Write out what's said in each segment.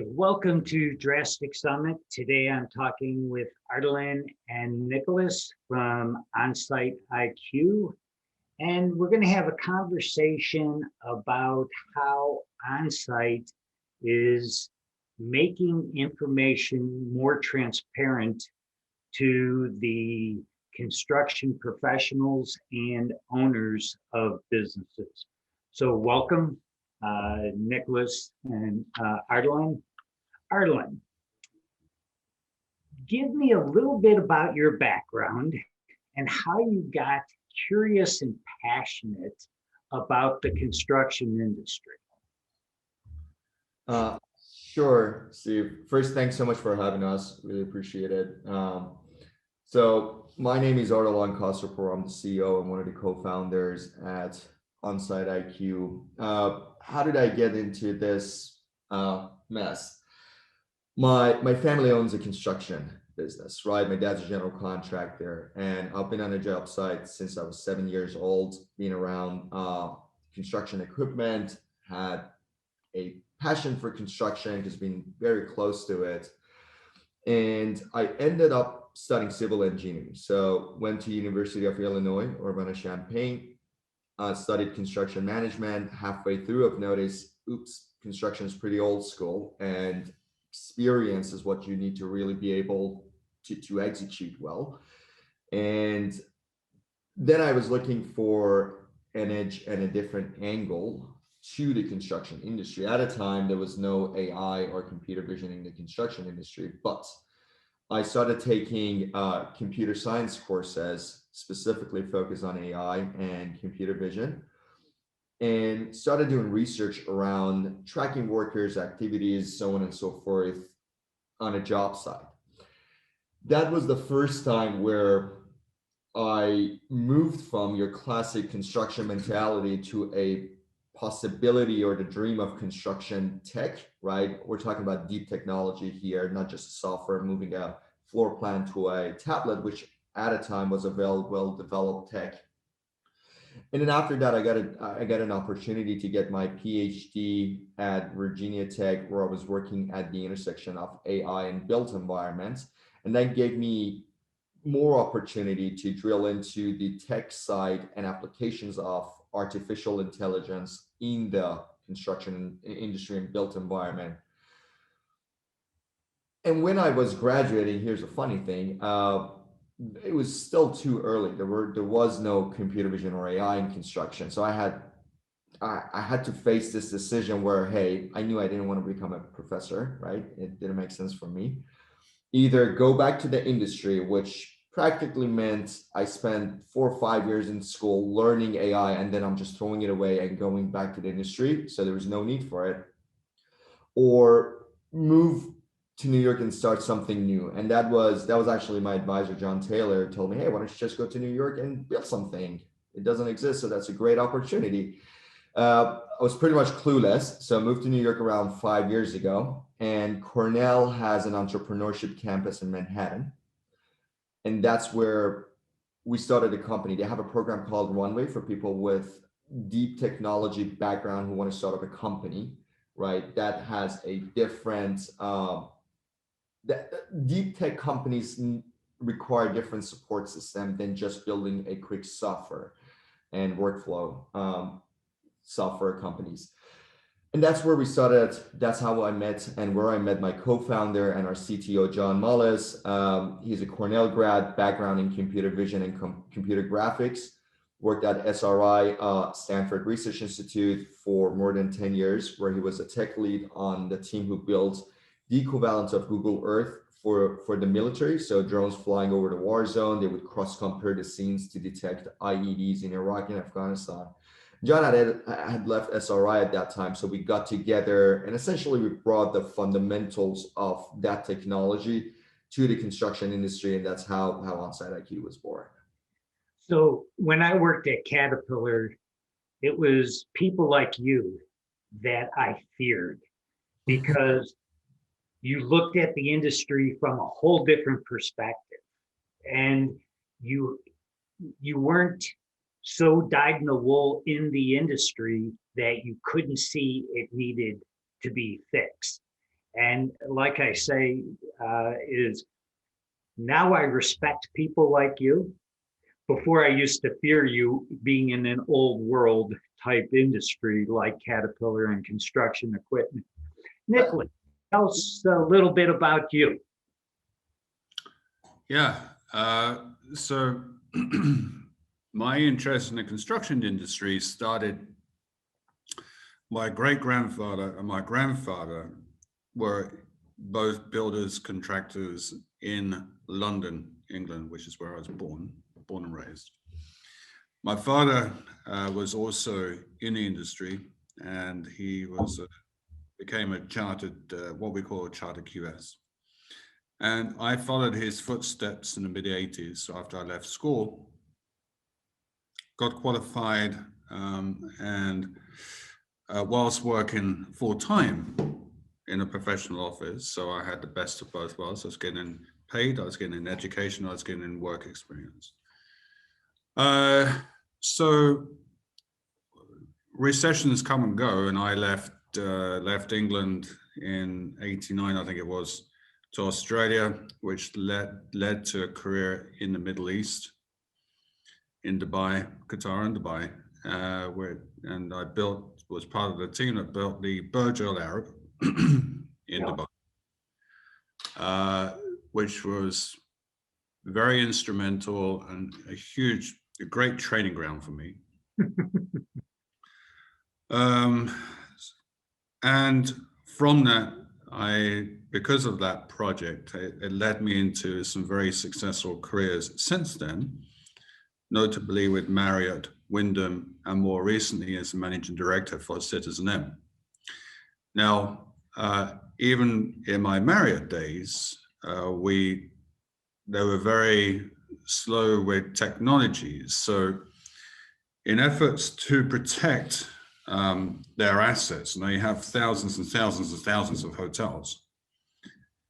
Welcome to Drastic Summit. Today I'm talking with Ardalan and Nicholas from OnSiteIQ, and we're going to have a conversation about how OnSite is making information more transparent to the construction professionals and owners of businesses. So welcome, Nicholas and Ardalan. Ardalan, give me a little bit about your background and how you got curious and passionate about the construction industry. Sure, Steve. First, thanks so much for having us. Really appreciate it. So my name is Ardalan Khosrowpour. I'm the CEO and one of the co-founders at OnSiteIQ. How did I get into this mess? My family owns a construction business, right? My dad's a general contractor, and I've been on a job site since I was 7 years old, being around construction equipment, had a passion for construction, just being very close to it. And I ended up studying civil engineering. So went to University of Illinois, Urbana-Champaign, studied construction management. Halfway through, I've noticed, oops, construction is pretty old school, and experience is what you need to really be able to execute well. And then I was looking for an edge and a different angle to the construction industry. At a time, there was no AI or computer vision in the construction industry, but I started taking computer science courses, specifically focused on AI and computer vision, and started doing research around tracking workers' activities, so on and so forth, on a job site. That was the first time where I moved from your classic construction mentality to a possibility or the dream of construction tech, right? We're talking about deep technology here, not just software, moving a floor plan to a tablet, which at a time was a well-developed tech. And then after that, I got an opportunity to get my PhD at Virginia Tech, where I was working at the intersection of AI and built environments. And that gave me more opportunity to drill into the tech side and applications of artificial intelligence in the construction industry and built environment. And when I was graduating, here's a funny thing, it was still too early. There was no computer vision or AI in construction. So I had to face this decision where, hey, I knew I didn't want to become a professor, right? It didn't make sense for me. Either go back to the industry, which practically meant I spent 4 or 5 years in school learning AI, and then I'm just throwing it away and going back to the industry. So there was no need for it. Or move to New York and start something new. And that was actually my advisor, John Taylor, told me, hey, why don't you just go to New York and build something? It doesn't exist, so that's a great opportunity. I was pretty much clueless. So I moved to New York around 5 years ago, and Cornell has an entrepreneurship campus in Manhattan. And that's where we started a company. They have a program called Runway for people with deep technology background who want to start up a company, right? That has a different, deep tech companies require different support system than just building a quick software and workflow software companies. And that's where we started. That's how I met, and where I met my co-founder and our CTO, John Mullis. He's a Cornell grad, background in computer vision and computer graphics, worked at SRI, Stanford Research Institute, for more than 10 years, where he was a tech lead on the team who built the equivalent of Google Earth for the military. So drones flying over the war zone, they would cross-compare the scenes to detect IEDs in Iraq and Afghanistan. John had left SRI at that time, so we got together and essentially we brought the fundamentals of that technology to the construction industry, and that's how OnSiteIQ was born. So when I worked at Caterpillar, it was people like you that I feared, because you looked at the industry from a whole different perspective, and you weren't so dyed-in-the-wool in the industry that you couldn't see it needed to be fixed. And like I say, is now I respect people like you. Before I used to fear you being in an old world type industry like Caterpillar and construction equipment. Nicholas, tell us a little bit about you. Yeah. So my interest in the construction industry started. My great-grandfather and my grandfather were both builders, contractors in London, England, which is where I was born and raised. My father was also in the industry, and he was became a chartered, what we call a chartered QS. And I followed his footsteps in the mid-80s after I left school, got qualified, and whilst working full-time in a professional office, so I had the best of both worlds. I was getting paid, I was getting education, I was getting work experience. So recessions come and go, and I left England in '89, I think it was, to Australia, which led to a career in the Middle East, in Dubai, Qatar and Dubai, and I was part of the team that built the Burj Al Arab in Dubai, which was very instrumental and a great training ground for me. And from that, because of that project, it led me into some very successful careers since then, notably with Marriott, Wyndham, and more recently as a managing director for citizenM. Now, even in my Marriott days, they were very slow with technologies. So in efforts to protect their assets, and they have thousands and thousands and thousands of hotels,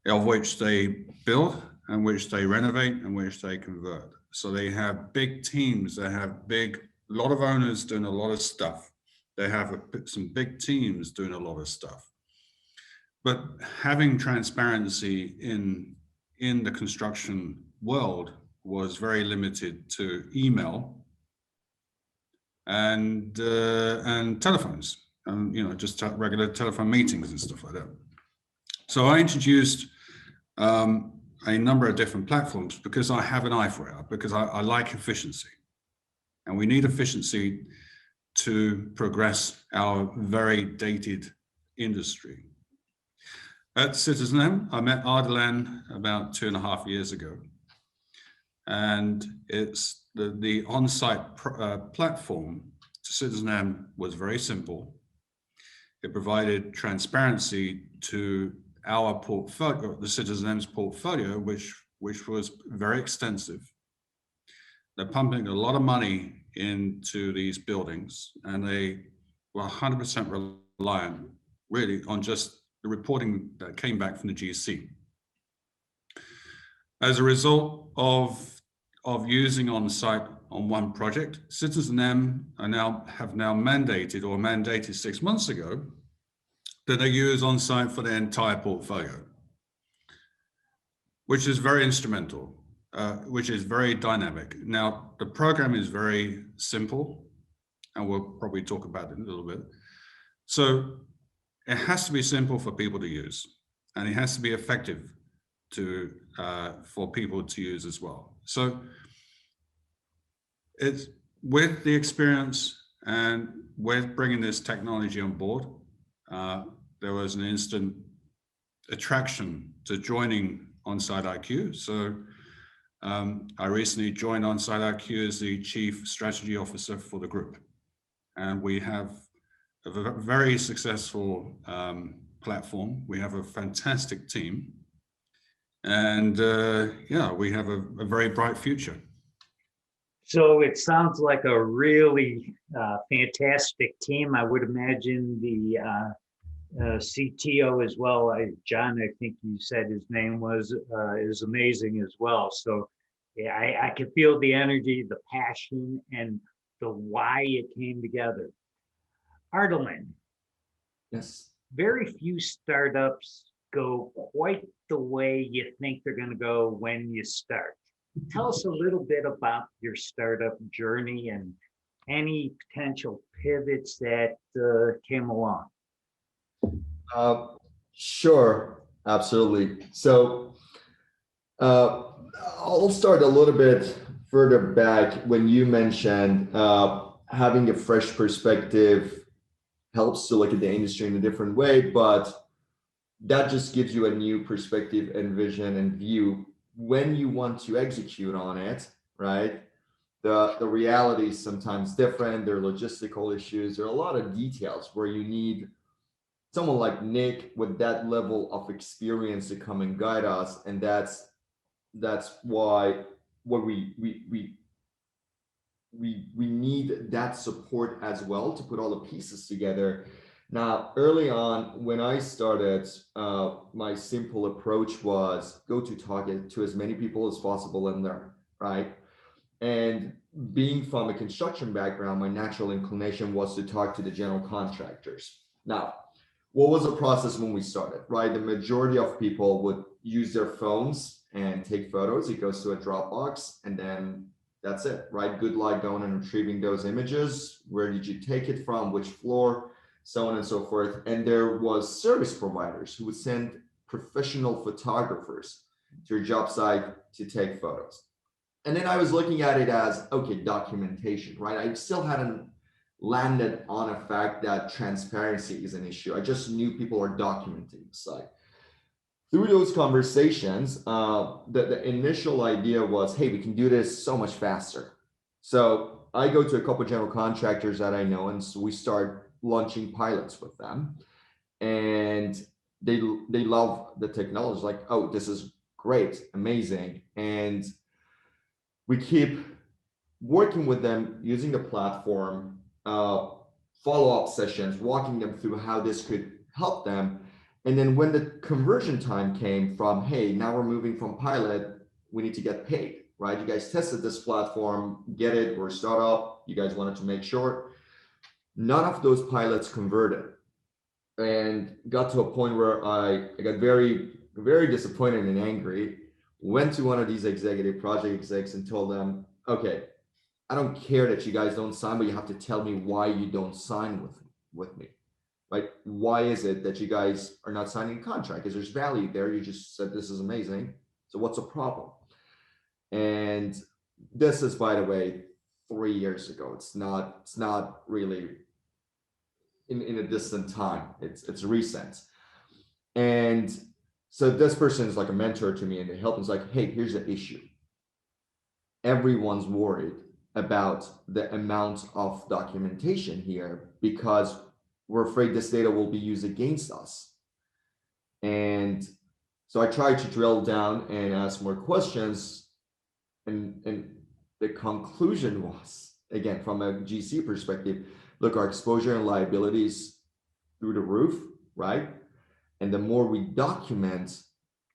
of which they build and which they renovate and which they convert. So they have big teams, they have a lot of owners doing a lot of stuff. They have some big teams doing a lot of stuff. But having transparency in the construction world was very limited to email and telephones, and just regular telephone meetings and stuff like that. So I introduced a number of different platforms because I have an eye for it, because I like efficiency, and we need efficiency to progress our very dated industry. At citizenM, I met Ardalan about 2.5 years ago, and it's the on-site platform to citizenM was very simple. It provided transparency to our portfolio, the citizenM's portfolio, which was very extensive. They're pumping a lot of money into these buildings, and they were 100% reliant really on just the reporting that came back from the GC. As a result of using on-site on one project, citizenM have now mandated 6 months ago that they use on-site for their entire portfolio, which is very instrumental, which is very dynamic. Now, the program is very simple, and we'll probably talk about it in a little bit. So it has to be simple for people to use, and it has to be effective for people to use as well. So it's with the experience and with bringing this technology on board, there was an instant attraction to joining OnSiteIQ. So I recently joined OnSiteIQ as the Chief Strategy Officer for the group. And we have a very successful platform. We have a fantastic team. And we have a very bright future. So it sounds like a really fantastic team. I would imagine the CTO as well, John, I think you said his name was, is amazing as well. So yeah, I can feel the energy, the passion, and the why it came together. Ardalan. Yes. Very few startups go quite the way you think they're going to go when you start. Tell us a little bit about your startup journey and any potential pivots that came along. Sure, absolutely. So I'll start a little bit further back when you mentioned having a fresh perspective helps to look at the industry in a different way, but that just gives you a new perspective and vision and view when you want to execute on it, right? The reality is sometimes different. There are logistical issues. There are a lot of details where you need someone like Nick with that level of experience to come and guide us, and that's why what we need that support as well to put all the pieces together. Now, early on, when I started, my simple approach was go to target to as many people as possible and learn, right? And being from a construction background, my natural inclination was to talk to the general contractors. Now, what was the process when we started, right? The majority of people would use their phones and take photos. It goes to a Dropbox, and then that's it, right? Good luck going and retrieving those images. Where did you take it from? Which floor? So on and so forth. And there was service providers who would send professional photographers to your job site to take photos. And then I was looking at it as, okay, documentation, right? I still hadn't landed on a fact that transparency is an issue. I just knew people are documenting the site. Through those conversations, the initial idea was, hey, we can do this so much faster. So I go to a couple of general contractors that I know, and so we start launching pilots with them. And they love the technology, like, oh, this is great, amazing. And we keep working with them using the platform, follow-up sessions, walking them through how this could help them. And then when the conversion time came from, hey, now we're moving from pilot, we need to get paid, right? You guys tested this platform, get it, we're a startup, you guys wanted to make sure. None of those pilots converted, and got to a point where I got very, very disappointed and angry. Went to one of these executive project execs and told them, okay, I don't care that you guys don't sign, but you have to tell me why you don't sign with me. Like, why is it that you guys are not signing a contract? Because there's value there. You just said this is amazing. So what's the problem? And this is, by the way, 3 years ago. It's not really in a distant time. It's recent. And so this person is like a mentor to me, and they help. It's like, hey, here's the issue. Everyone's worried about the amount of documentation here because we're afraid this data will be used against us. And so I tried to drill down and ask more questions. And the conclusion was, again, from a GC perspective, look, our exposure and liabilities through the roof, right? And the more we document,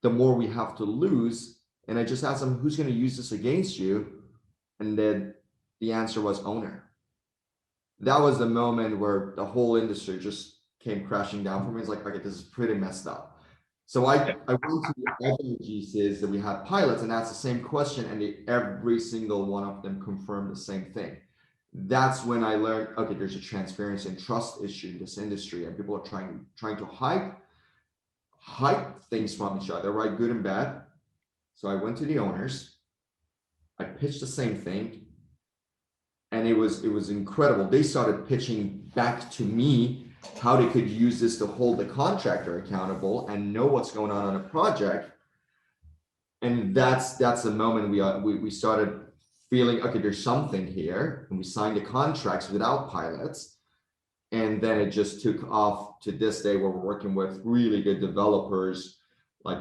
the more we have to lose. And I just asked them, who's going to use this against you? And then the answer was owner. That was the moment where the whole industry just came crashing down for me. It's like, okay, this is pretty messed up. So I went to the other GCs that we had pilots and asked the same question, and every single one of them confirmed the same thing. That's when I learned, okay, there's a transparency and trust issue in this industry, and people are trying to hide things from each other, right? Good and bad. So I went to the owners. I pitched the same thing, and it was incredible. They started pitching back to me how they could use this to hold the contractor accountable and know what's going on a project. And that's the moment we started feeling, okay, there's something here, and we signed the contracts without pilots. And then it just took off to this day where we're working with really good developers like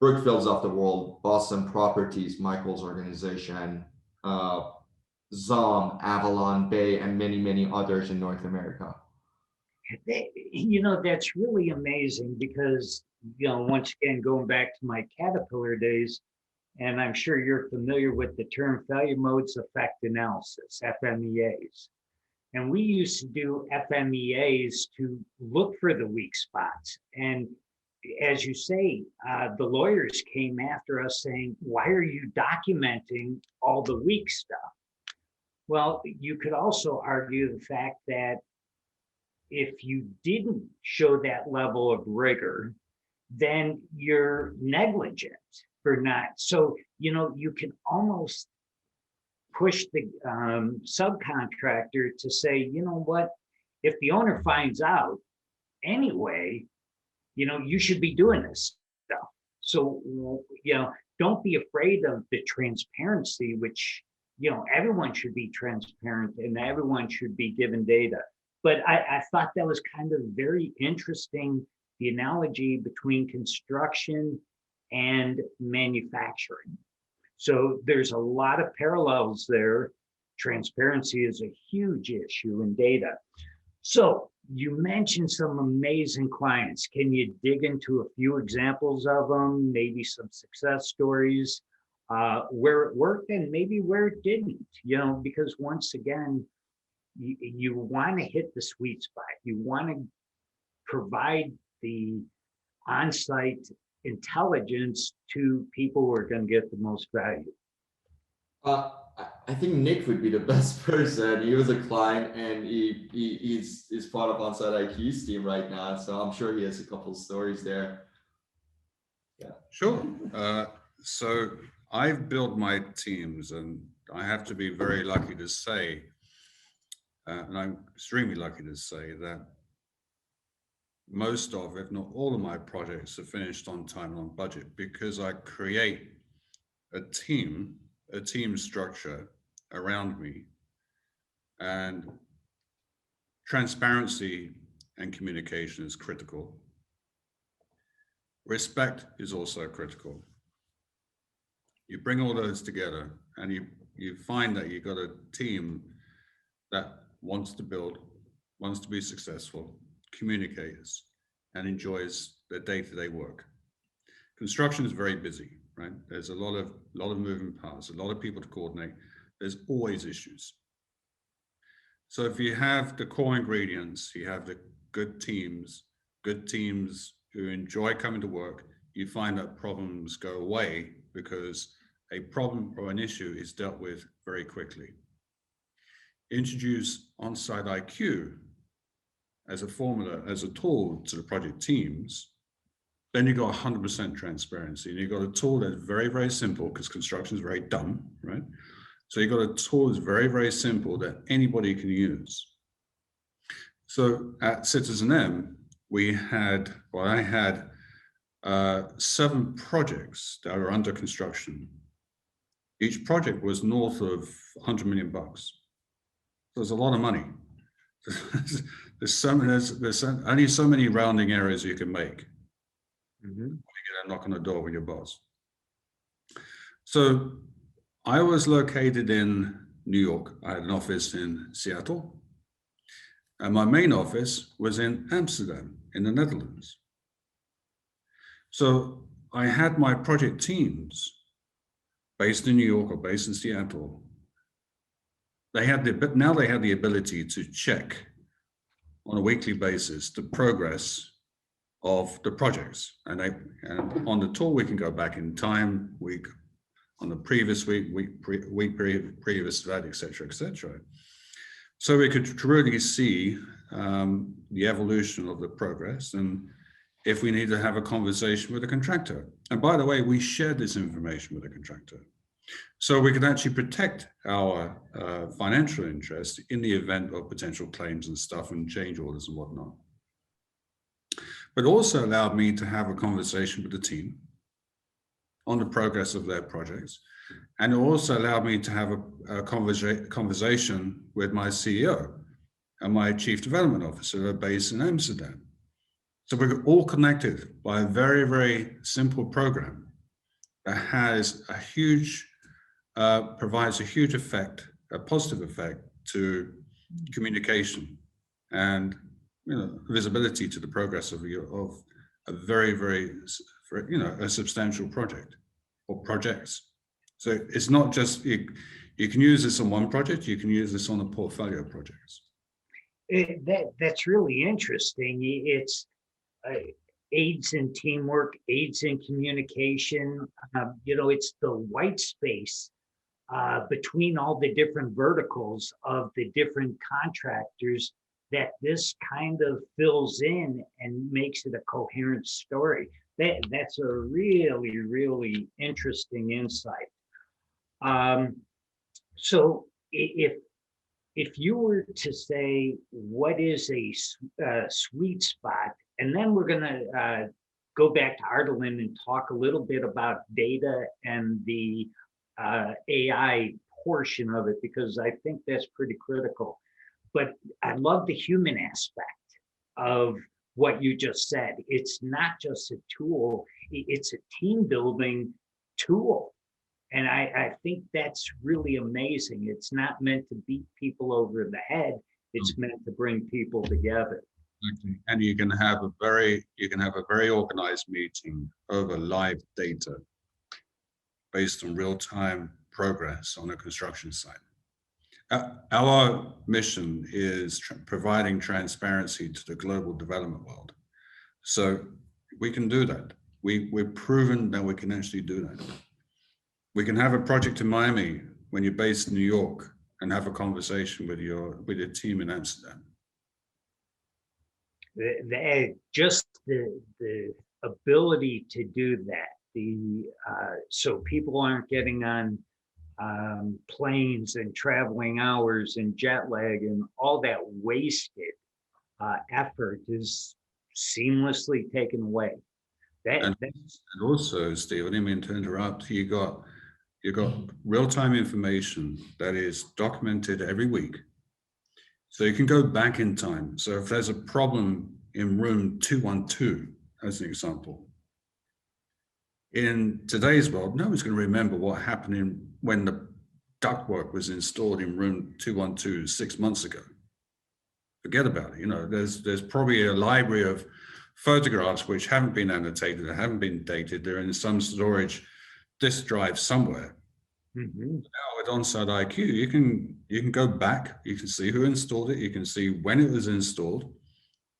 Brookfields of the world, Boston Properties, Michael's organization, Zom, Avalon Bay, and many, many others in North America. That's really amazing because, once again, going back to my Caterpillar days, and I'm sure you're familiar with the term failure modes effect analysis, FMEAs. And we used to do FMEAs to look for the weak spots. And as you say, the lawyers came after us saying, why are you documenting all the weak stuff? Well, you could also argue the fact that if you didn't show that level of rigor, then you're negligent for not. So, you can almost push the subcontractor to say, you know what, if the owner finds out anyway, you should be doing this stuff. So, don't be afraid of the transparency, which, everyone should be transparent and everyone should be given data. But I thought that was kind of very interesting, the analogy between construction and manufacturing. So there's a lot of parallels there. Transparency is a huge issue in data. So you mentioned some amazing clients. Can you dig into a few examples of them, maybe some success stories, where it worked and maybe where it didn't, because once again, you want to hit the sweet spot. You want to provide the on-site intelligence to people who are going to get the most value. I think Nick would be the best person. He was a client and he's part of OnSiteIQ's team right now. So I'm sure he has a couple of stories there. Yeah. Sure. So I've built my teams, and I have to be very lucky to say, and I'm extremely lucky to say that most of, if not all of my projects are finished on time and on budget, because I create a team structure around me, and transparency and communication is critical. Respect is also critical. You bring all those together and you find that you've got a team that wants to build, wants to be successful, communicates, and enjoys their day-to-day work. Construction is very busy, right? There's a lot of moving parts, a lot of people to coordinate. There's always issues. So if you have the core ingredients, you have the good teams who enjoy coming to work, you find that problems go away because a problem or an issue is dealt with very quickly. Introduce OnSiteIQ as a formula, as a tool to the project teams, then you got 100% transparency. And you got a tool that's very, very simple, because construction is very dumb, right? So you got a tool that's very, very simple that anybody can use. So at Citizen M, I had 7 projects that are under construction. Each project was north of $100 million. So there's a lot of money. There's only so many rounding errors you can make. You get a knock on the door with your boss. So I was located in New York. I had an office in Seattle, and my main office was in Amsterdam, in the Netherlands. So I had my project teams based in New York or based in Seattle. Now they had the ability to check on a weekly basis the progress of the projects, and on the tool we can go back in time, week on the previous week previous to that, etc. So we could really see the evolution of the progress, and if we need to have a conversation with a contractor. And by the way, we shared this information with the contractor, so we could actually protect our financial interest in the event of potential claims and stuff and change orders and whatnot. But also allowed me to have a conversation with the team on the progress of their projects. And it also allowed me to have a conversation with my CEO and my chief development officer who are based in Amsterdam. So we're all connected by a very, very simple program that has a huge, provides a huge effect, a positive effect to communication and visibility to the progress of a very, very, a substantial project or projects. So it's not just, you can use this on one project, you can use this on a portfolio of projects. That's really interesting. aids in teamwork, aids in communication. It's the white space between all the different verticals of the different contractors that this kind of fills in and makes it a coherent story. That's a really, really interesting insight. So if you were to say what is a sweet spot, and then we're going to go back to Ardalan and talk a little bit about data and the AI portion of it, because I think that's pretty critical. But I love the human aspect of what you just said. It's not just a tool, it's a team building tool. And I think that's really amazing. It's not meant to beat people over the head. It's meant to bring people together. And you can have a very organized meeting over live data based on real-time progress on a construction site. Our mission is providing transparency to the global development world. So we can do that. We've proven that we can actually do that. We can have a project in Miami when you're based in New York and have a conversation with your team in Amsterdam. Just the ability to do that, so people aren't getting on planes and traveling hours and jet lag and all that wasted effort is seamlessly taken away. And also, Steve, I didn't mean to interrupt. You got real-time information that is documented every week. So you can go back in time. So if there's a problem in room 212, as an example, in today's world, no one's going to remember what happened when the ductwork was installed in room 212 6 months ago. Forget about it. There's probably a library of photographs which haven't been annotated, that haven't been dated. They're in some storage disk drive somewhere. Mm-hmm. Now with OnSiteIQ, you can go back. You can see who installed it. You can see when it was installed.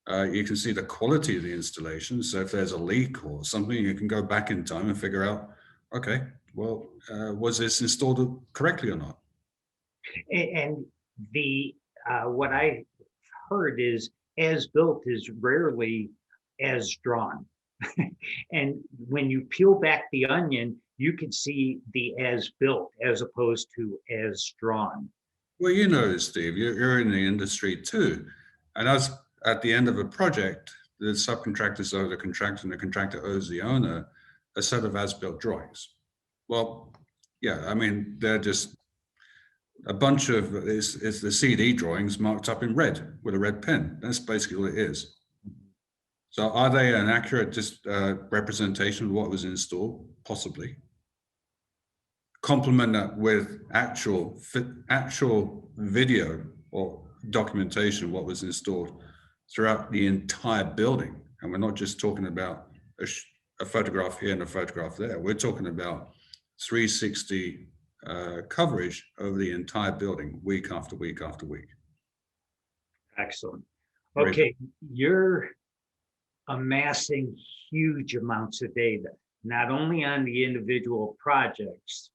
You can see the quality of the installation. So if there's a leak or something, you can go back in time and figure out, okay, well, was this installed correctly or not? And what I heard is as built is rarely as drawn. And when you peel back the onion, you can see the as built as opposed to as drawn. Well, you know this, Steve, you're in the industry too. And as at the end of a project, the subcontractors owe the contractor and the contractor owes the owner a set of as-built drawings. Well, yeah, I mean, they're just a bunch of, it's the CD drawings marked up in red with a red pen. That's basically what it is. So are they an accurate representation of what was installed? Possibly. Complement that with actual video or documentation of what was installed throughout the entire building. And we're not just talking about a photograph here and a photograph there. We're talking about 360 coverage over the entire building, week after week after week. Excellent. Okay, you're amassing huge amounts of data, not only on the individual projects,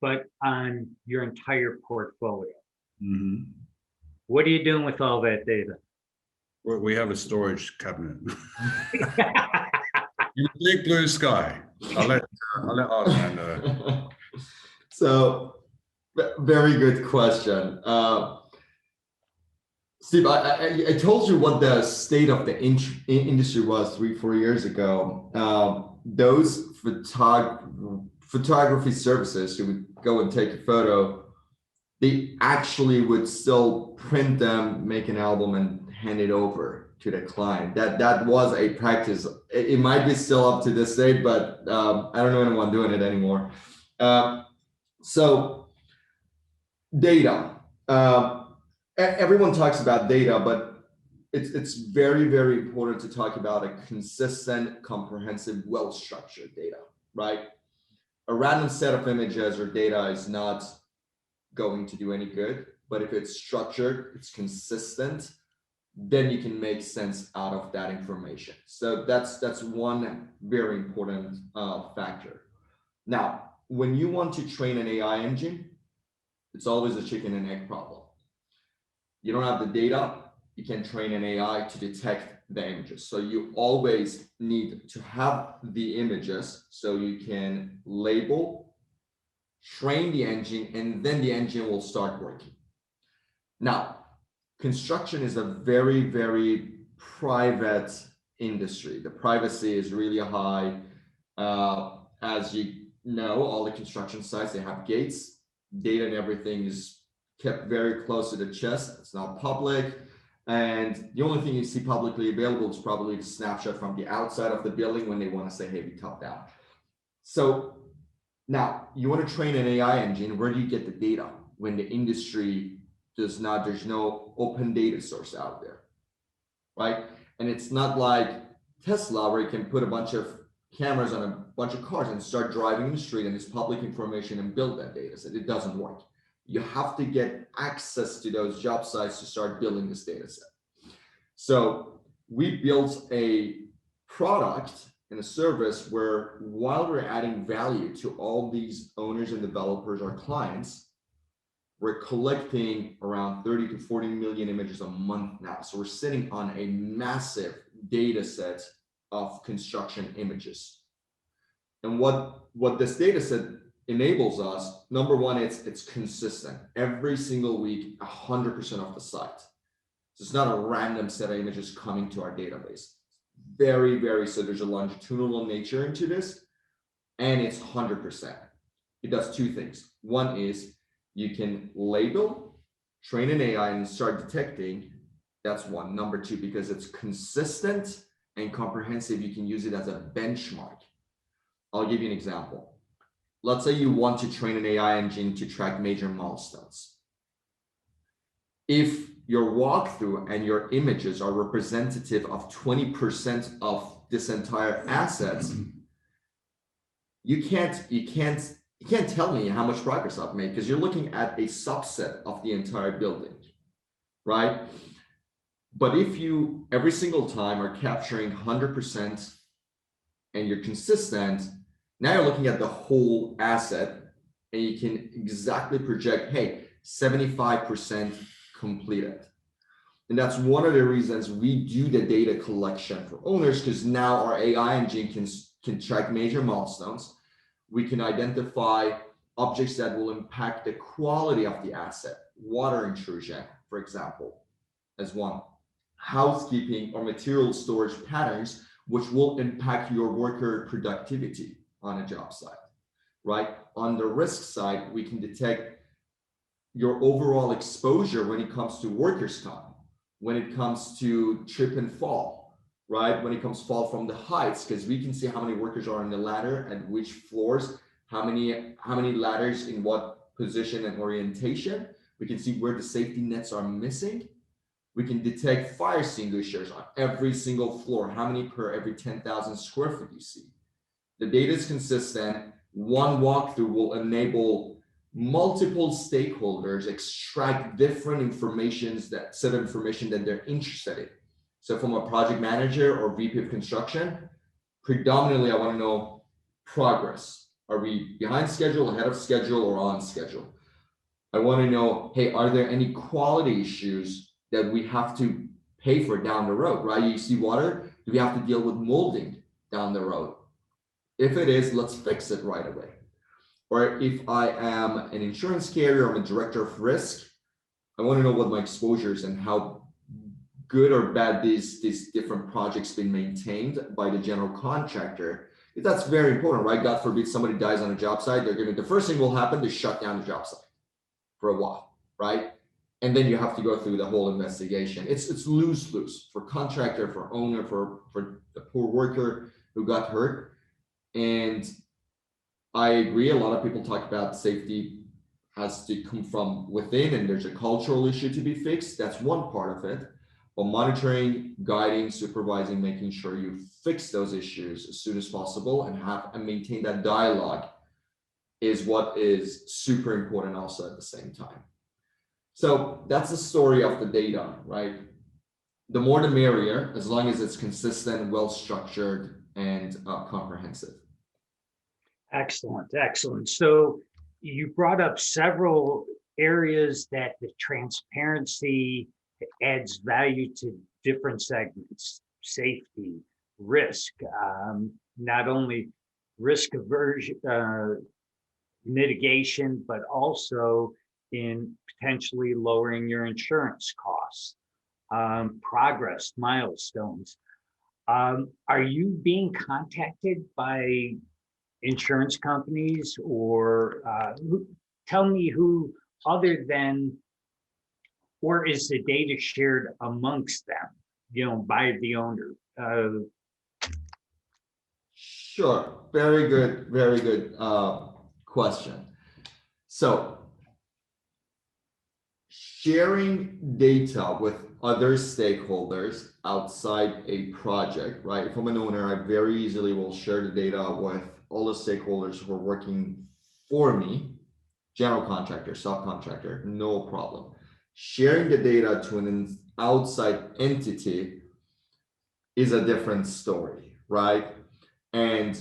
but on your entire portfolio. Mm-hmm. What are you doing with all that data? We have a storage cabinet. In the big blue sky. I'll let Ardalan know. So, very good question. Steve, I told you what the state of the industry was 3-4 years ago. Those photography services who would go and take a photo, they actually would still print them, make an album, and hand it over to the client. That was a practice. It might be still up to this day, but I don't know anyone doing it anymore. So data. Everyone talks about data, but it's very, very important to talk about a consistent, comprehensive, well-structured data, right? A random set of images or data is not going to do any good, but if it's structured, it's consistent, then you can make sense out of that information. So that's one very important factor. Now, when you want to train an AI engine, it's always a chicken and egg problem. You don't have the data, you can train an AI to detect the images. So you always need to have the images so you can label, train the engine, and then the engine will start working. Now, construction is a very, very private industry. The privacy is really high. As you know, all the construction sites, they have gates, data and everything is kept very close to the chest. It's not public. And the only thing you see publicly available is probably the snapshot from the outside of the building when they want to say, hey, we top down. So now you want to train an AI engine. Where do you get the data when the industry does not, there's no open data source out there, right? And it's not like Tesla where you can put a bunch of cameras on a bunch of cars and start driving in the street and it's public information and build that data set. It doesn't work. You have to get access to those job sites to start building this data set. So we built a product and a service where while we're adding value to all these owners and developers, our clients, we're collecting around 30 to 40 million images a month now. So we're sitting on a massive data set of construction images. And what this data set enables us, number one, it's consistent. Every single week, 100% of the site. So it's not a random set of images coming to our database. Very, very, so there's a longitudinal nature into this, and it's 100%. It does two things. One is you can label, train an AI and start detecting. That's one. Number two, because it's consistent and comprehensive, you can use it as a benchmark. I'll give you an example. Let's say you want to train an AI engine to track major milestones. If your walkthrough and your images are representative of 20% of this entire asset, you can't tell me how much progress I've made because you're looking at a subset of the entire building, right? But if you every single time are capturing 100% and you're consistent, now you're looking at the whole asset and you can exactly project, hey, 75% completed. And that's one of the reasons we do the data collection for owners, because now our AI engine can track major milestones. We can identify objects that will impact the quality of the asset, water intrusion, for example, as one. Housekeeping or material storage patterns, which will impact your worker productivity on a job site, right? On the risk side, we can detect your overall exposure when it comes to workers' comp, when it comes to trip and fall, right? When it comes to fall from the heights, because we can see how many workers are on the ladder and which floors, how many ladders in what position and orientation. We can see where the safety nets are missing. We can detect fire extinguishers on every single floor, how many per every 10,000 square feet you see. The data is consistent. One walkthrough will enable multiple stakeholders extract different set of information that they're interested in. So from a project manager or VP of construction, predominantly I want to know progress. Are we behind schedule, ahead of schedule, or on schedule? I want to know, hey, are there any quality issues that we have to pay for down the road, right? You see water, do we have to deal with molding down the road? If it is, let's fix it right away. Or if I am an insurance carrier, I'm a director of risk, I want to know what my exposures and how good or bad these different projects been maintained by the general contractor. That's very important, right? God forbid somebody dies on a job site, the first thing will happen is shut down the job site for a while, right? And then you have to go through the whole investigation. It's lose-lose for contractor, for owner, for the poor worker who got hurt. And I agree, a lot of people talk about safety has to come from within and there's a cultural issue to be fixed. That's one part of it. But monitoring, guiding, supervising, making sure you fix those issues as soon as possible and maintain that dialogue is what is super important also at the same time. So that's the story of the data, right? the more the merrier, as long as it's consistent, well-structured, and comprehensive. Excellent, excellent. So you brought up several areas that the transparency adds value to different segments: safety, risk, not only risk aversion, mitigation, but also in potentially lowering your insurance costs, progress, milestones. Are you being contacted by insurance companies, or tell me who other than, or is the data shared amongst them, by the owner? Sure, very good question. So sharing data with other stakeholders outside a project, right? If I'm an owner, I very easily will share the data with all the stakeholders who are working for me, general contractor, subcontractor, no problem. Sharing the data to an outside entity is a different story, right? And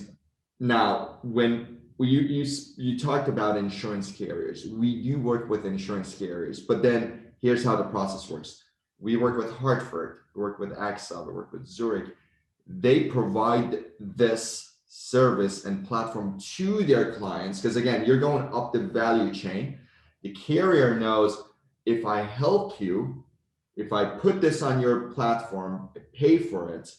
now, when you talked about insurance carriers, we do work with insurance carriers, but then here's how the process works. We work with Hartford, we work with AXA, we work with Zurich. They provide this service and platform to their clients, because again, you're going up the value chain. The carrier knows, if I help you, if I put this on your platform, pay for it,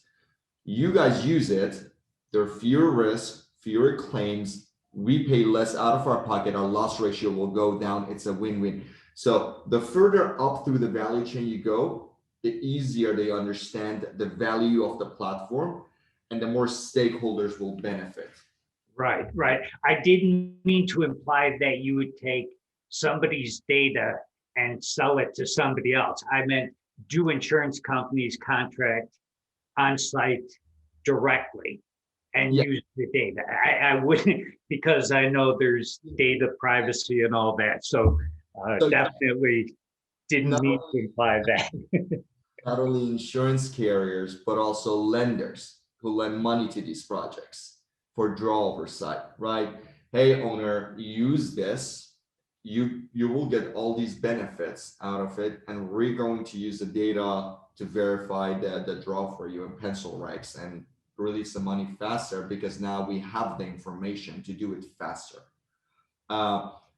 you guys use it, there are fewer risks, fewer claims, we pay less out of our pocket, our loss ratio will go down, it's a win-win. So the further up through the value chain you go, the easier they understand the value of the platform, and the more stakeholders will benefit. Right. I didn't mean to imply that you would take somebody's data and sell it to somebody else. I meant, do insurance companies contract on-site directly and use the data? I wouldn't, because I know there's data privacy and all that. So definitely didn't mean to imply that. Not only insurance carriers, but also lenders who lend money to these projects for draw oversight, right? Hey, owner, use this. You will get all these benefits out of it, and we're going to use the data to verify the draw for you and pencil regs and release the money faster, because now we have the information to do it faster.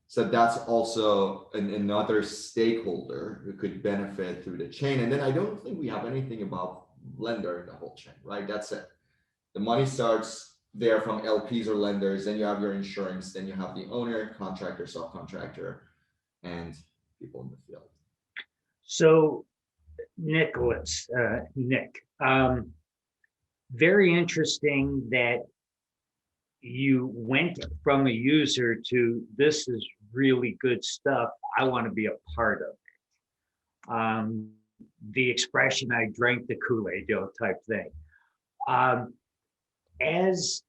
So that's also another stakeholder who could benefit through the chain. And then I don't think we have anything about lender in the whole chain, right? That's it. The money starts there from LPs or lenders, then you have your insurance, then you have the owner, contractor, subcontractor, and people in the field. So Nick, very interesting that you went from a user to, this is really good stuff, I want to be a part of it. The expression, I drank the Kool-Aid type thing. As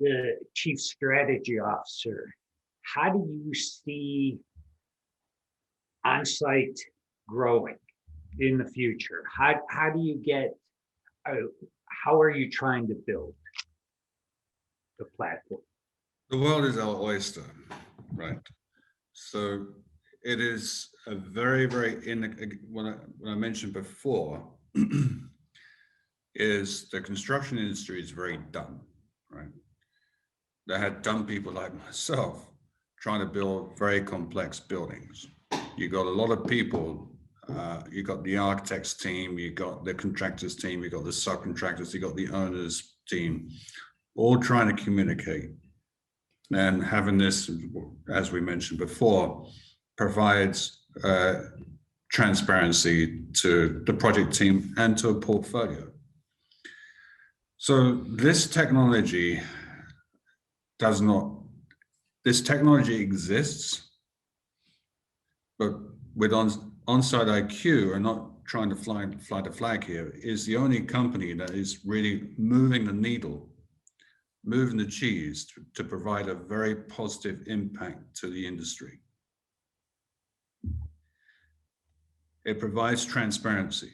the chief strategy officer, how do you see on-site growing in the future? How do you get, how are you trying to build the platform? The world is our oyster, right? So it is a very, what I mentioned before, is the construction industry is very dumb, right? They had dumb people like myself trying to build very complex buildings. You got a lot of people, you got the architects team, you got the contractors team, you got the subcontractors, you got the owners team, all trying to communicate. And having this, as we mentioned before, provides transparency to the project team and to a portfolio. So this technology exists, but with OnSiteIQ, and not trying to fly the flag here, is the only company that is really moving the needle, moving the cheese to provide a very positive impact to the industry. It provides transparency.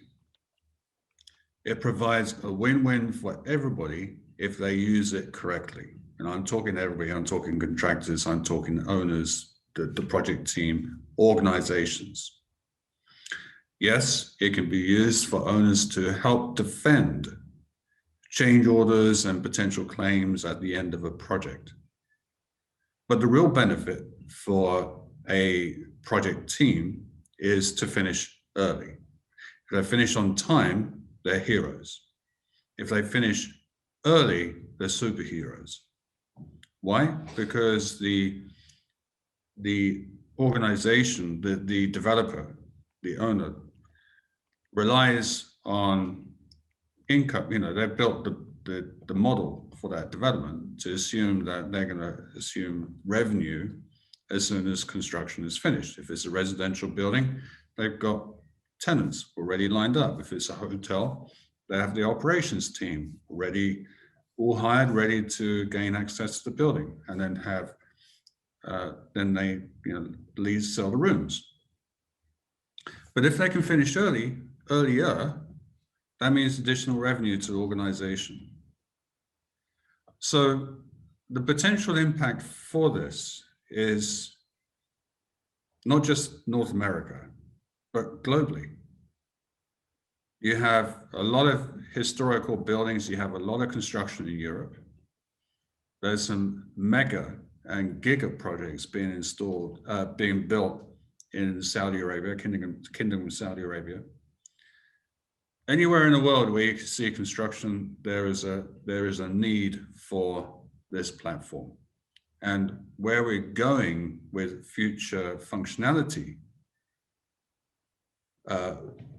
It provides a win-win for everybody if they use it correctly. And I'm talking everybody, I'm talking contractors, I'm talking owners, the project team, organizations. Yes, it can be used for owners to help defend change orders and potential claims at the end of a project. But the real benefit for a project team is to finish early. If they finish on time, they're heroes. If they finish early, they're superheroes. Why? Because the organization, the developer, the owner, relies on income. They've built the model for that development to assume that they're going to assume revenue as soon as construction is finished. If it's a residential building, they've got tenants already lined up. If it's a hotel, they have the operations team already, all hired, ready to gain access to the building, and then have then they sell the rooms. But if they can finish earlier, that means additional revenue to the organization. So the potential impact for this is not just North America, but globally. You have a lot of historical buildings, you have a lot of construction in Europe. There's some mega and giga projects being built in Saudi Arabia, Kingdom of Saudi Arabia. Anywhere in the world where you can see construction, there is a need for this platform. And where we're going with future functionality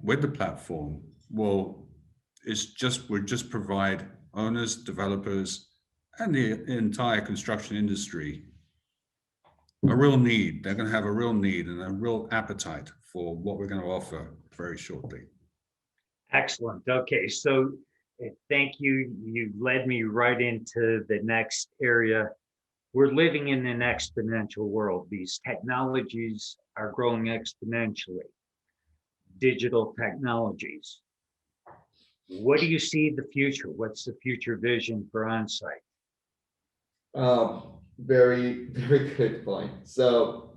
with the platform will just provide owners, developers, and the entire construction industry a real need. They're going to have a real need and a real appetite for what we're going to offer very shortly. Excellent. Okay, so thank you. You led me right into the next area. We're living in an exponential world. These technologies are growing exponentially. Digital technologies. What do you see the future? What's the future vision for OnSite? Very, very good point. So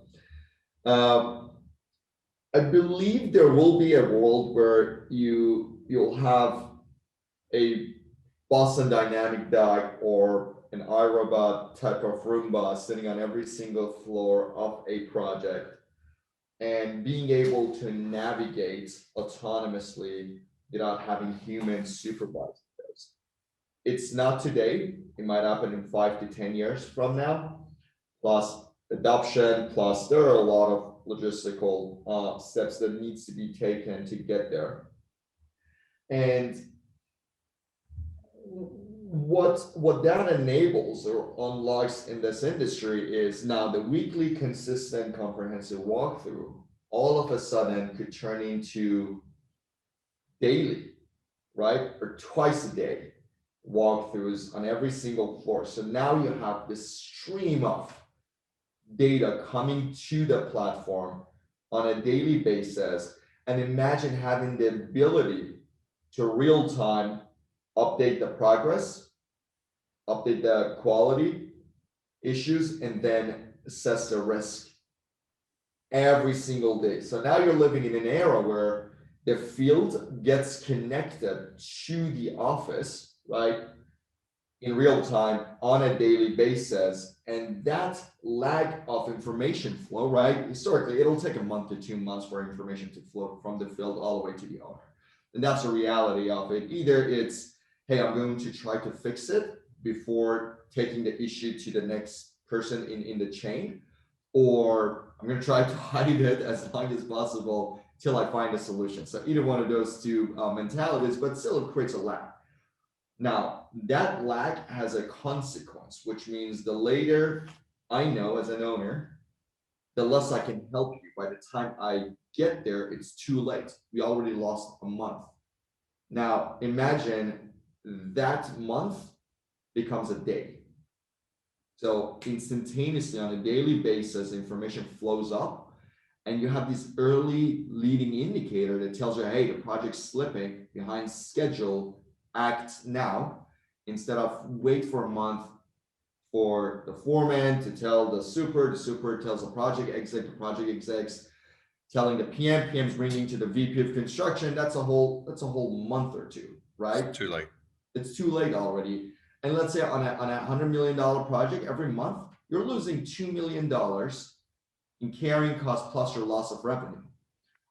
I believe there will be a world where you'll have a Boston Dynamic dock or an iRobot type of Roomba sitting on every single floor of a project and being able to navigate autonomously without having humans supervise those. It's not today. It might happen in 5 to 10 years from now, plus adoption, plus there are a lot of logistical steps that needs to be taken to get there. And what that enables or unlocks in this industry is now the weekly, consistent, comprehensive walkthrough all of a sudden could turn into daily, right? Or twice a day walkthroughs on every single floor. So now you have this stream of data coming to the platform on a daily basis. And imagine having the ability to real time update the progress, update the quality issues, and then assess the risk every single day. So now you're living in an era where the field gets connected to the office, right, in real time on a daily basis. And that lag of information flow, right, historically, it'll take a month to 2 months for information to flow from the field all the way to the owner. And that's the reality of it. Either it's, hey, I'm going to try to fix it before taking the issue to the next person in the chain, or I'm going to try to hide it as long as possible till I find a solution. So either one of those two mentalities, but still it creates a lag. Now, that lag has a consequence, which means the later I know as an owner, the less I can help you. By the time I get there, it's too late. We already lost a month. Now, imagine that month becomes a day. So instantaneously on a daily basis, information flows up and you have this early leading indicator that tells you, hey, the project's slipping behind schedule, act now, instead of wait for a month for the foreman to tell the super tells the project execs telling the PM's bringing to the VP of construction. That's a whole month or two, right? It's too late. It's too late already. And let's say on a $100 million project, every month, you're losing $2 million in carrying cost plus your loss of revenue.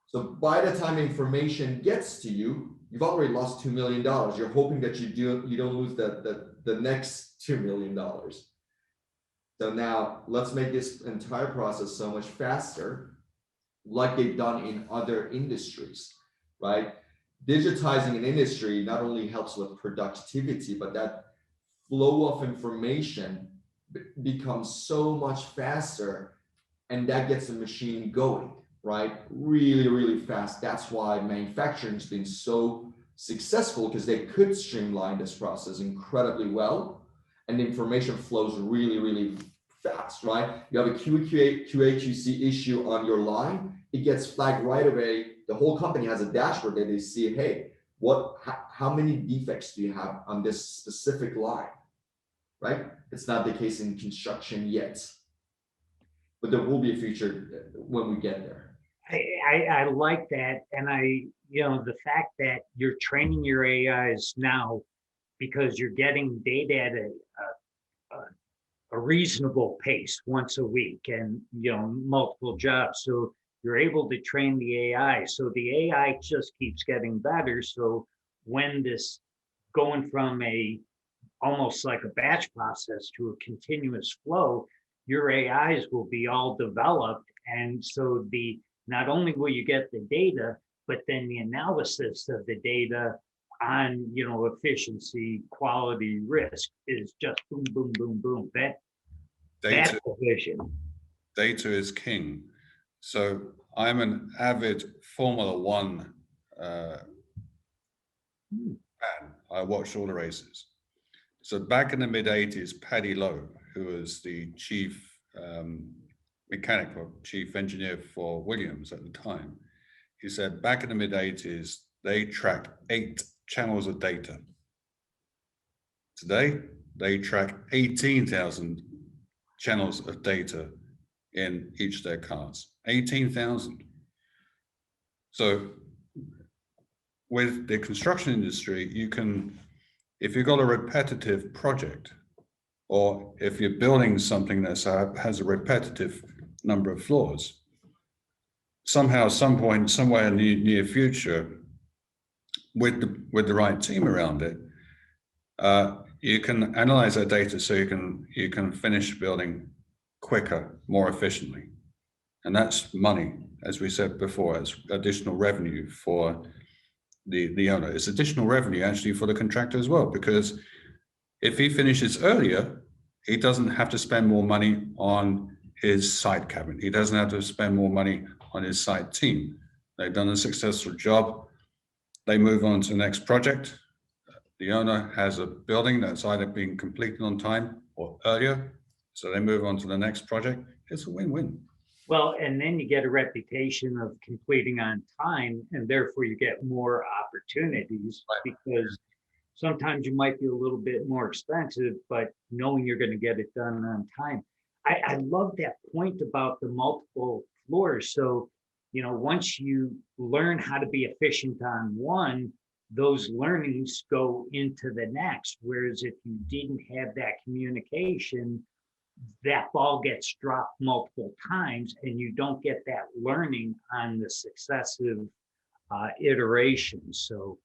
So by the time information gets to you, you've already lost $2 million. You're hoping that you don't lose the next $2 million. So now let's make this entire process so much faster, like they've done in other industries, right? Digitizing an industry not only helps with productivity, but that flow of information becomes so much faster, and that gets the machine going, right? Really, really fast. That's why manufacturing has been so successful, because they could streamline this process incredibly well, and the information flows really, really fast, right? You have a QA/QC issue on your line, it gets flagged right away. The whole company has a dashboard that they see, hey, how many defects do you have on this specific line, right? It's not the case in construction yet, but there will be a future when we get there. I like that. And the fact that you're training your AIs now because you're getting data at a reasonable pace once a week, and multiple jobs. So you're able to train the AI. So the AI just keeps getting better. So when this going from almost like a batch process to a continuous flow, your AIs will be all developed. And so not only will you get the data, but then the analysis of the data on efficiency, quality, risk is just boom, boom, boom, boom. That's the vision. Data is king. So I'm an avid Formula One fan. I watch all the races. So back in the mid-'80s, Paddy Lowe, who was the chief mechanic or chief engineer for Williams at the time, he said back in the mid-'80s, they tracked 8 channels of data. Today, they track 18,000 channels of data in each of their cars. 18,000. So with the construction industry, you can, if you've got a repetitive project, or if you're building something that has a repetitive number of floors, somehow, some point, somewhere in the near future, with the right team around it, you can analyze that data so you can finish building quicker, more efficiently. And that's money, as we said before, as additional revenue for the owner. It's additional revenue actually for the contractor as well, because if he finishes earlier, he doesn't have to spend more money on his site cabinet. He doesn't have to spend more money on his site team. They've done a successful job. They move on to the next project. The owner has a building that's either being completed on time or earlier, so they move on to the next project. It's a win-win. Well, and then you get a reputation of completing on time, and therefore you get more opportunities, because sometimes you might be a little bit more expensive, but knowing you're going to get it done on time. I love that point about the multiple floors. So, once you learn how to be efficient on one, those learnings go into the next. Whereas if you didn't have that communication, that ball gets dropped multiple times and you don't get that learning on the successive iterations. So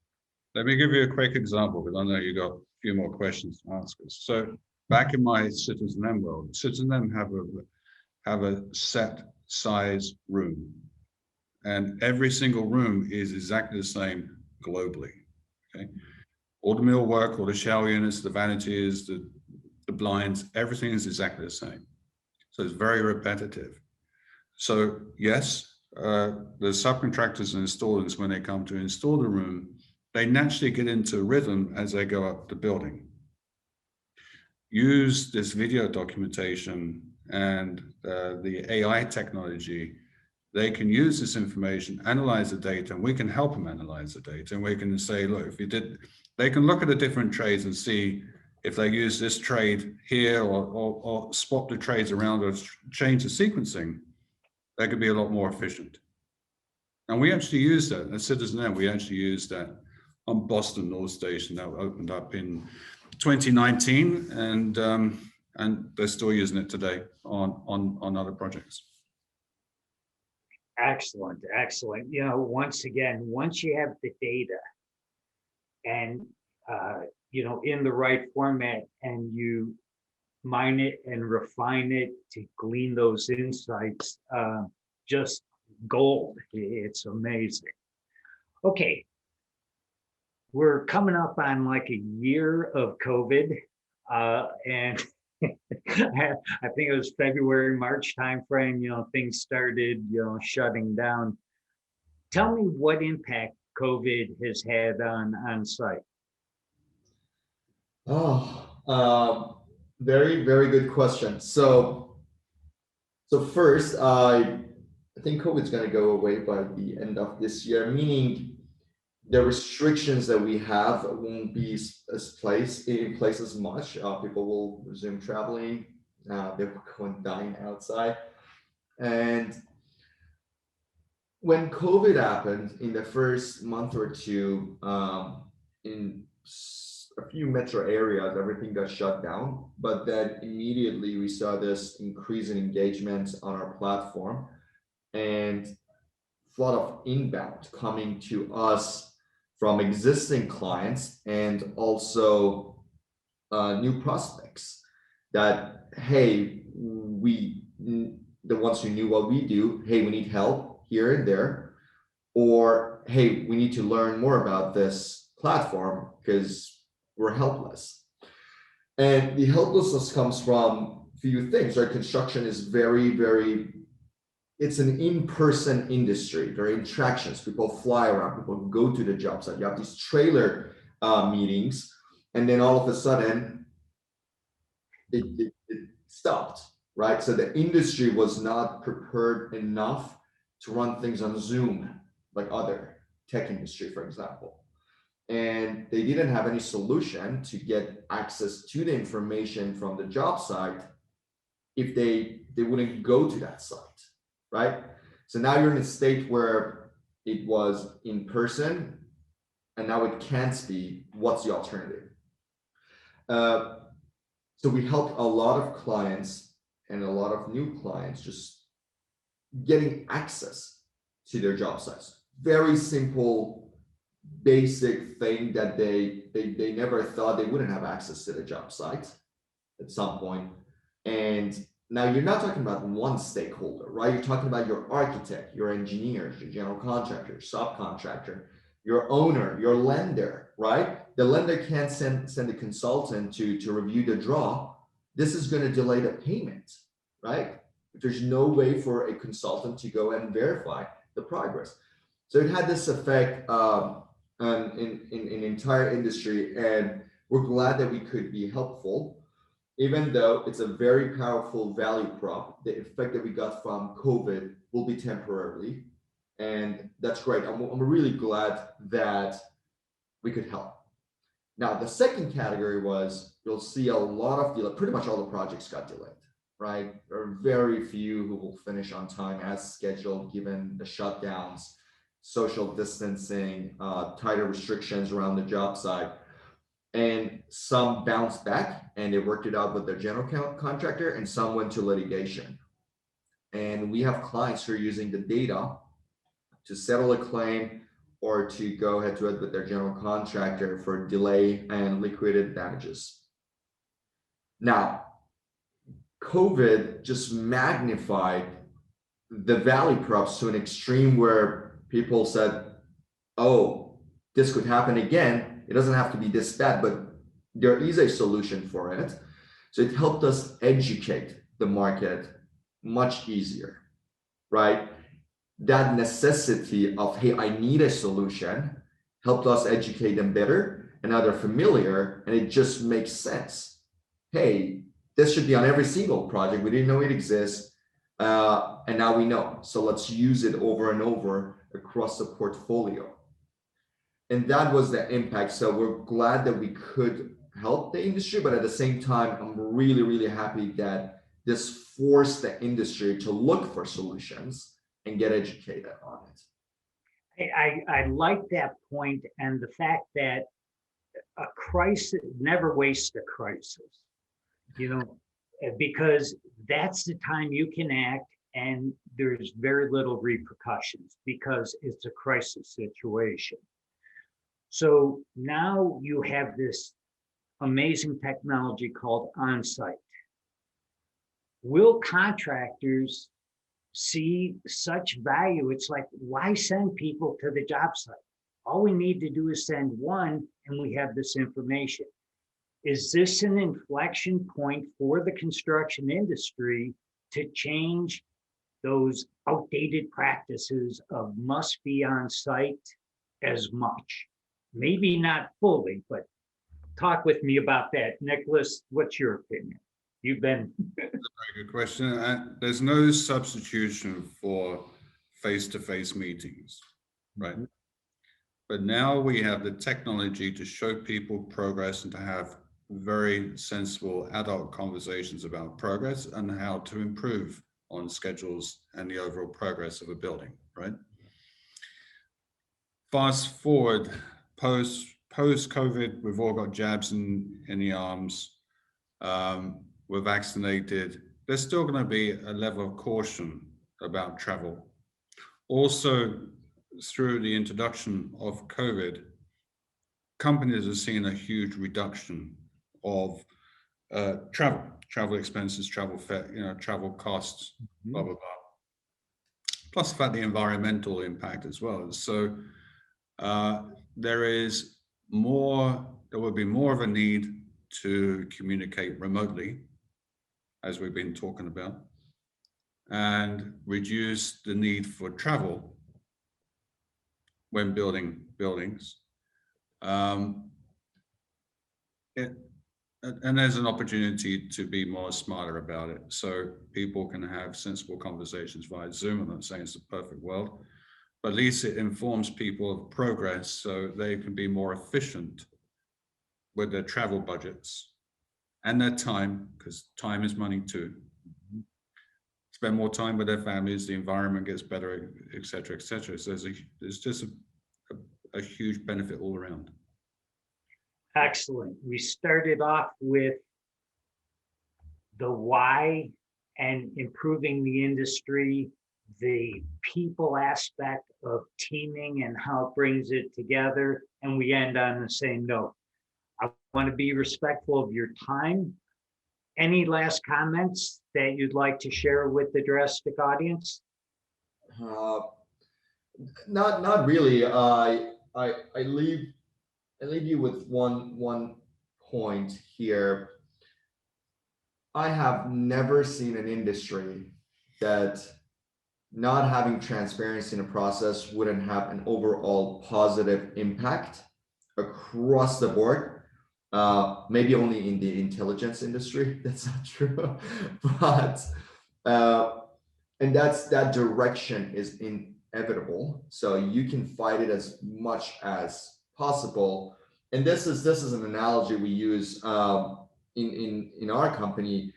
let me give you a quick example, because I know you got a few more questions to ask us. So back in my Citizen M world, Citizen M have a set size room, and every single room is exactly the same globally. Okay, all the millwork, all the shower units, the vanities, the blinds, everything is exactly the same. So it's very repetitive. So yes, the subcontractors and installers, when they come to install the room, they naturally get into rhythm as they go up the building. Use this video documentation and the AI technology they can use this information, analyze the data, and we can help them analyze the data. And we can say, look, if you did, they can look at the different trades and see if they use this trade here or swap the trades around or change the sequencing, they could be a lot more efficient. And we actually use that at Citizen, we actually used that on Boston North Station that opened up in 2019, and they're still using it today on other projects. Excellent, excellent. You know, once again, once you have the data and, you know, in the right format and you mine it and refine it to glean those insights, just gold. It's amazing. Okay. We're coming up on like a year of COVID, and I think it was February, March timeframe, you know, things started, you know, shutting down. Tell me what impact COVID has had on site. Oh, very, very good question. So first, I think COVID's going to go away by the end of this year, meaning the restrictions that we have won't be in place as much. People will resume traveling. They will go and dine outside. And when COVID happened in the first month or two, in a few metro areas, everything got shut down. But then immediately we saw this increase in engagement on our platform and a lot of inbound coming to us from existing clients and also new prospects that, hey, the ones who knew what we do, hey, we need help here and there, or hey, we need to learn more about this platform because we're helpless. And the helplessness comes from a few things, right? Construction is very, it's an in-person industry. There are interactions. People fly around, people go to the job site. You have these trailer meetings, and then all of a sudden, it stopped, right? So the industry was not prepared enough to run things on Zoom, like other tech industry, for example. And they didn't have any solution to get access to the information from the job site if they wouldn't go to that site. Right? So now you're in a state where it was in person and now it can't be. What's the alternative? So we helped a lot of clients and a lot of new clients just getting access to their job sites. Very simple, basic thing that they never thought they wouldn't have access to the job site at some point. And now you're not talking about one stakeholder, right? You're talking about your architect, your engineer, your general contractor, subcontractor, your owner, your lender, right? The lender can't send a consultant to review the draw. This is going to delay the payment, right? There's no way for a consultant to go and verify the progress. So it had this effect in entire industry, and we're glad that we could be helpful. Even though it's a very powerful value prop, the effect that we got from COVID will be temporarily, and that's great. I'm really glad that we could help. Now, the second category was, you'll see a lot of pretty much all the projects got delayed, right? There are very few who will finish on time as scheduled, given the shutdowns, social distancing, tighter restrictions around the job site. And some bounced back and they worked it out with their general contractor, and some went to litigation. And we have clients who are using the data to settle a claim or to go head to head with their general contractor for delay and liquidated damages. Now, COVID just magnified the value props to an extreme where people said, oh, this could happen again. It doesn't have to be this bad, but there is a solution for it. So it helped us educate the market much easier, right? That necessity of, hey, I need a solution, helped us educate them better, and now they're familiar, and it just makes sense. Hey, this should be on every single project. We didn't know it exists. And now we know. So let's use it over and over across the portfolio. And that was the impact. So we're glad that we could help the industry, but at the same time, I'm really, really happy that this forced the industry to look for solutions and get educated on it. I like that point, and the fact that a crisis never wastes a crisis, because that's the time you can act, and there's very little repercussions because it's a crisis situation. So now you have this amazing technology called OnSite. Will contractors see such value? It's like, why send people to the job site? All we need to do is send one, and we have this information. Is this an inflection point for the construction industry to change those outdated practices of must be on site as much? Maybe not fully, but talk with me about that. Nicholas, what's your opinion? You've been... That's a very good question. There's no substitution for face-to-face meetings, right? Mm-hmm. But now we have the technology to show people progress and to have very sensible adult conversations about progress and how to improve on schedules and the overall progress of a building, right? Fast forward, post-COVID, we've all got jabs in the arms. We're vaccinated. There's still going to be a level of caution about travel. Also, through the introduction of COVID, companies are seeing a huge reduction of travel expenses, travel fare, travel costs, blah, blah, blah. Plus the fact the environmental impact as well. So there will be more of a need to communicate remotely, as we've been talking about, and reduce the need for travel when building buildings. And there's an opportunity to be more smarter about it, so people can have sensible conversations via Zoom. I'm not saying it's the perfect world, but at least it informs people of progress so they can be more efficient with their travel budgets and their time, because time is money too. Spend more time with their families, the environment gets better, et cetera, et cetera. So there's just a huge benefit all around. Excellent. We started off with the why and improving the industry, the people aspect of teaming and how it brings it together, and we end on the same note. I want to be respectful of your time. Any last comments that you'd like to share with the Drastic audience? Not really. I leave you with one point here. I have never seen an industry that not having transparency in a process wouldn't have an overall positive impact across the board. Maybe only in the intelligence industry, that's not true, but and that direction is inevitable. So you can fight it as much as possible. And this is an analogy we use in our company.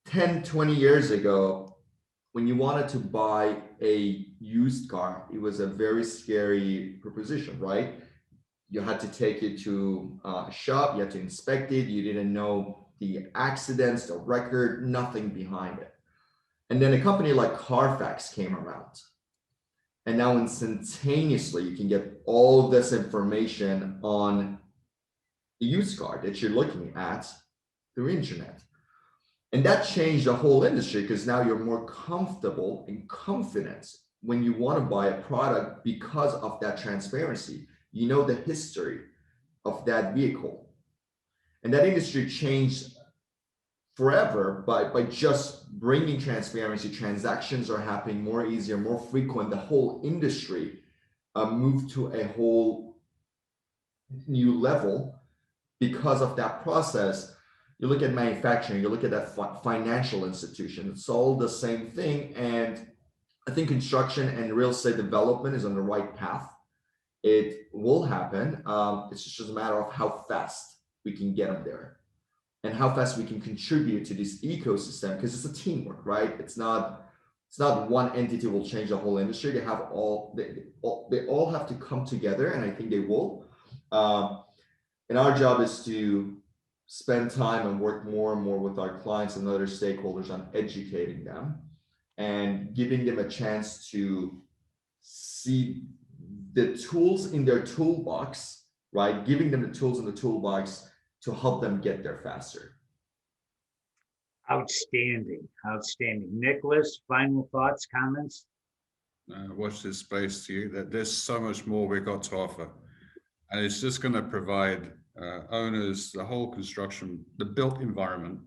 10-20 years ago, when you wanted to buy a used car, it was a very scary proposition, right? You had to take it to a shop, you had to inspect it, you didn't know the accidents, the record, nothing behind it. And then a company like Carfax came around. And now instantaneously, you can get all this information on the used car that you're looking at through internet. And that changed the whole industry, because now you're more comfortable and confident when you want to buy a product because of that transparency. You know the history of that vehicle. And that industry changed forever by just bringing transparency. Transactions are happening more easier, more frequent. The whole industry moved to a whole new level because of that process. You look at manufacturing, you look at that financial institution, it's all the same thing. And I think construction and real estate development is on the right path. It will happen. It's just a matter of how fast we can get them there and how fast we can contribute to this ecosystem, because it's a teamwork, right? It's not one entity will change the whole industry. They all have to come together, and I think they will. And our job is to spend time and work more and more with our clients and other stakeholders on educating them and giving them a chance to see the tools in their toolbox, right? Giving them the tools in the toolbox to help them get there faster. Outstanding, outstanding. Nicholas, final thoughts, comments? Watch this space to you, that there's so much more we've got to offer. And it's just going to provide owners, the whole construction, the built environment,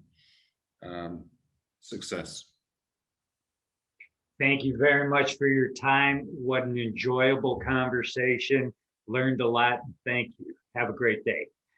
success. Thank you very much for your time. What an enjoyable conversation. Learned a lot. Thank you. Have a great day.